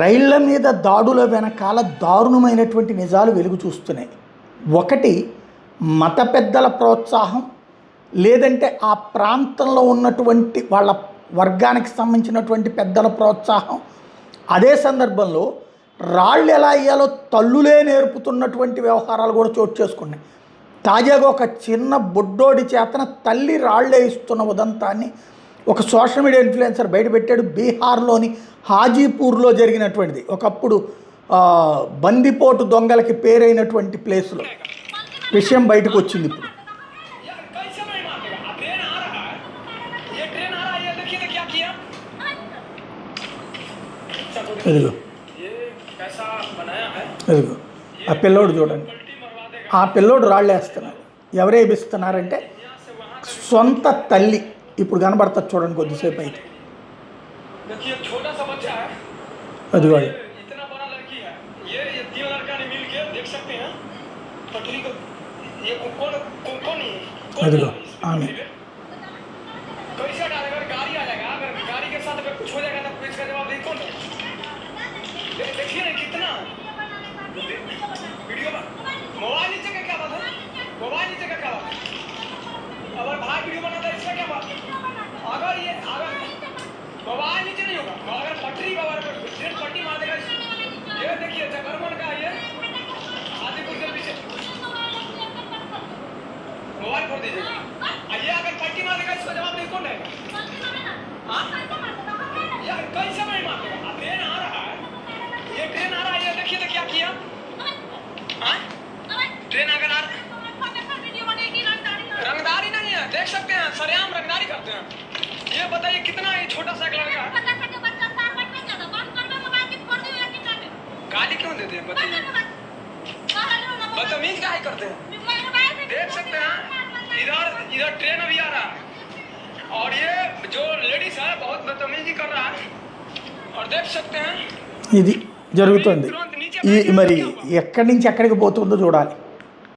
రైళ్ల మీద దాడుల వెనకాల దారుణమైనటువంటి నిజాలు వెలుగు చూస్తున్నాయి. ఒకటి, మత పెద్దల ప్రోత్సాహం, లేదంటే ఆ ప్రాంతంలో ఉన్నటువంటి వాళ్ళ వర్గానికి సంబంధించినటువంటి పెద్దల ప్రోత్సాహం. అదే సందర్భంలో రాళ్ళు ఎలా వేయాలో తల్లులే నేర్పుతున్నటువంటి వ్యవహారాలు కూడా చోటు చేసుకున్నాయి. తాజాగా ఒక చిన్న బుడ్డోడి చేతన తల్లి రాళ్ళే ఇస్తున్న ఉదంతాన్ని ఒక సోషల్ మీడియా ఇన్ఫ్లుయెన్సర్ బయటపెట్టాడు. బీహార్లోని హాజీపూర్లో జరిగినటువంటిది. ఒకప్పుడు బందిపోటు దొంగలకి పేరైనటువంటి ప్లేస్లో విషయం బయటకు వచ్చింది. ఇప్పుడు ఇదిగో ఇదిగో ఆ పిల్లోడు చూడండి, ఆ పిల్లోడు రాళ్ళు వేస్తున్నారు. ఎవరు వేపిస్తున్నారంటే సొంత తల్లి. ఇప్పుడు కనబడుతుంది చూడండి కొద్దిసేపు అయితే. అదిగో అదిగో ఆమె. मोबाइल नीचे नहीं होगा, अगर पटरी का ट्रेन पट्टी मार देगा। ये देखिए चकरमन का ये हाजीपुर के पीछे मोबाइल फोड़ दीजिएगा। ये अगर पट्टी मार देगा इसका जवाब नहीं कौन देगा? यार कैसे नहीं मार देगा? ट्रेन आ रहा है, ये ट्रेन आ रहा है, ये देखिए तो क्या किया। ट्रेन अगर आ रंगदारी नहीं है, देख सकते हैं सरेआम रंगदारी करते हैं। ये बताइए कितना ये छोटा सा लड़का गाली क्यों देते हैं? बताइए, बदतमीज काहे करते हैं? देख सकते हैं इधर इधर ट्रेन अभी आ रहा है और ये जो लेडीज है बहुत बदतमीजी कर रहा है और देख सकते हैं ఇది జరుగుతుంది. మరి ఎక్కడి నుంచి ఎక్కడికి పోతుందో చూడాలి.